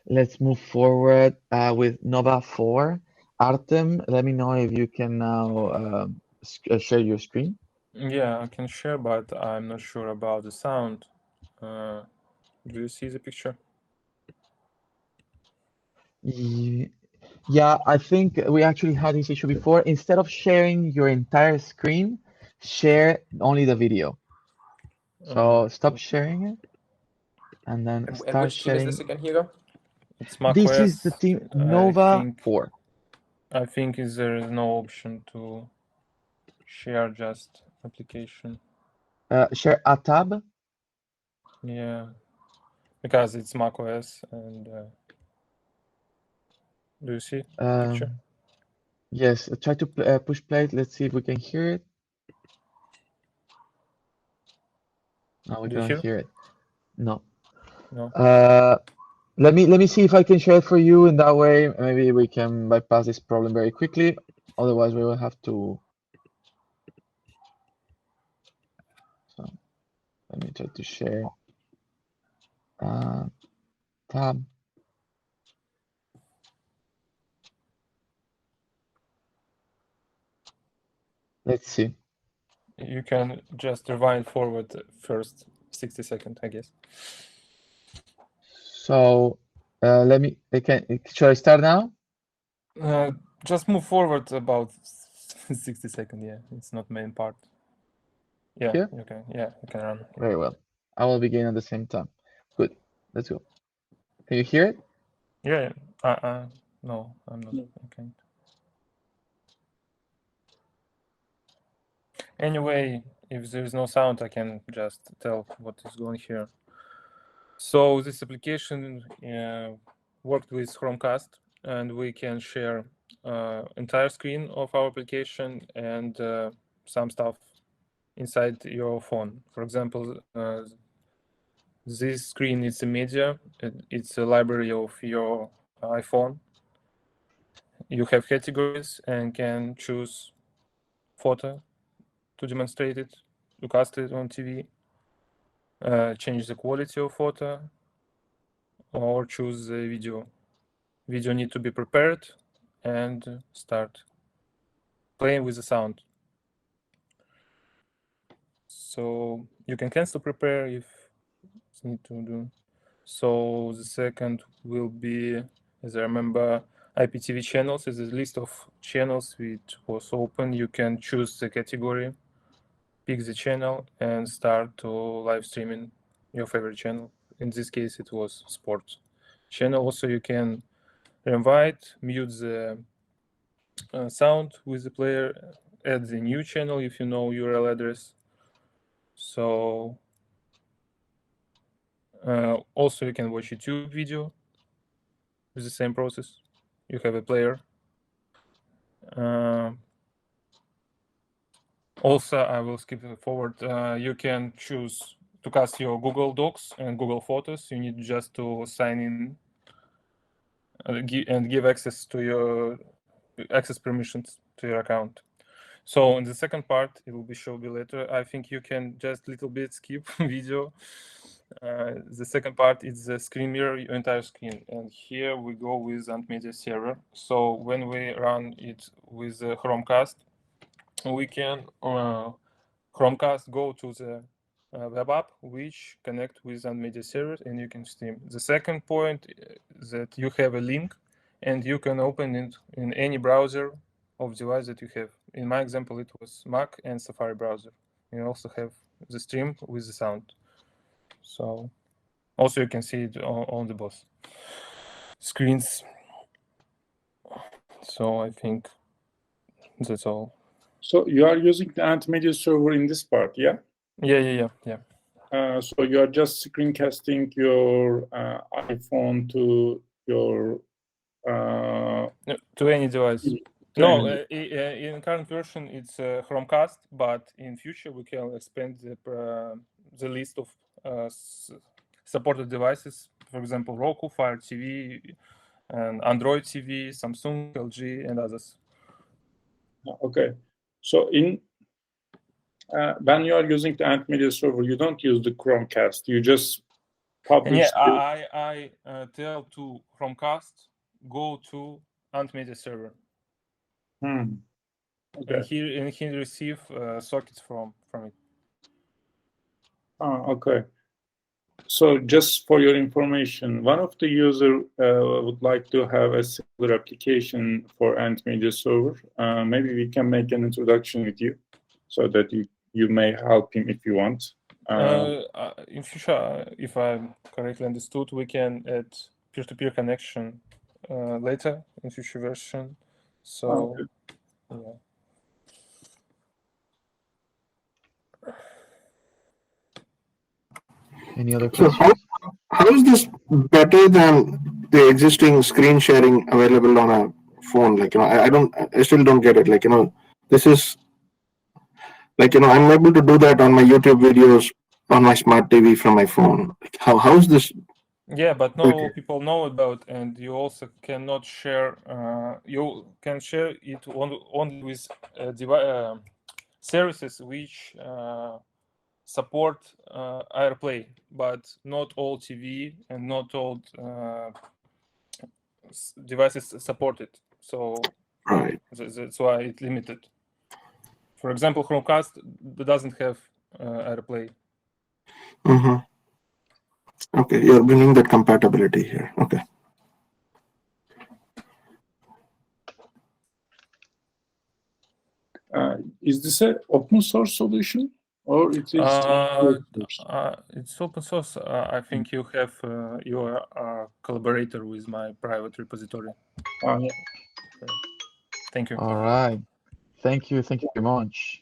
let's move forward with Nova4. Artem, let me know if you can now share your screen. Yeah, I can share, but I'm not sure about the sound. Do you see the picture? Yeah, I think we actually had this issue before. Instead of sharing your entire screen, share only the video. So stop sharing it and then And start which team is this sharing. again, Hugo? It's This is the macOS. team I Nova think 4. there is no option to share just application. Share a tab. Yeah, because it's macOS and do you see picture? Yes, try to push play it. Let's see if we can hear it. No, we Do you cannot hear? hear it. No. No. Let me see if I can share it for you. In that way, maybe we can bypass this problem very quickly. Otherwise, we will have to. So let me try to share. Tab. Let's see. You can just rewind forward first 60 seconds, I guess. So let me. Should I start now? Just move forward about 60 seconds. Yeah, it's not main part. Yeah, Here? you can. Yeah, you can run. Very well. I will begin at the same time. Good. Let's go. Can you hear it? Yeah. No, I'm not. Okay. Anyway, if there is no sound, I can just tell what is going here. So this application worked with Chromecast, and we can share entire screen of our application and some stuff inside your phone. For example, this screen is a media. It's a library of your iPhone. You have categories and can choose photo to demonstrate it, to cast it on TV, change the quality of photo, or choose the video. Video need to be prepared and start playing with the sound. So you can cancel prepare if you need to do. So the second will be, as I remember, IPTV channels is a list of channels which was open. You can choose the category, pick the channel, and start to live streaming your favorite channel. In this case, it was sports channel. Also, you can invite, mute the sound with the player, add the new channel if you know URL address. So also you can watch YouTube video with the same process. You have a player. Also, I will skip it forward. You can choose to cast your Google Docs and Google Photos. You need just to sign in and give access to your access permissions to your account. So in the second part, it will be shown later. I think you can just little bit skip video. The second part is the screen mirror, your entire screen. And here we go with Antmedia server. So when we run it with the Chromecast, we can Chromecast go to the web app which connect with Antmedia server and you can stream. The second point that you have a link and you can open it in any browser of device that you have. In my example, it was Mac and Safari browser. You also have the stream with the sound. So also you can see it on the both screens. So I think that's all. So you are using the Antmedia server in this part, yeah? Yeah. So you are just screencasting your iPhone to your to any device. No, in current version it's Chromecast, but in future we can expand the list of supported devices. For example, Roku, Fire TV, and Android TV, Samsung, LG, and others. Okay, so when you are using the Antmedia server, you don't use the Chromecast. You just And yeah, publish. I tell to Chromecast go to Ant Media server, Okay. and he receive sockets from it. Okay. So just for your information, one of the user would like to have a similar application for Ant Media Server. Maybe we can make an introduction with you so that you may help him if you want. In future, if I correctly understood, we can add peer-to-peer connection later in future version. So, Okay. yeah. Any other So questions? how is this better than the existing screen sharing available on a phone? Like, I still don't get it. Like, this is like, I'm able to do that on my YouTube videos on my smart TV from my phone. Like, how is this? Yeah, but not all people know about, and you also cannot share. You can share it only with services which support AirPlay, but not all TV and not all devices support it. So Right. that's why it's limited. For example, Chromecast doesn't have AirPlay. Mm-hmm. Okay, you're bringing that compatibility here. Okay. Is this an open source solution or it is? It's open source. I think you have you are a collaborator with my private repository. Yeah. Thank you. All right. Thank you very much.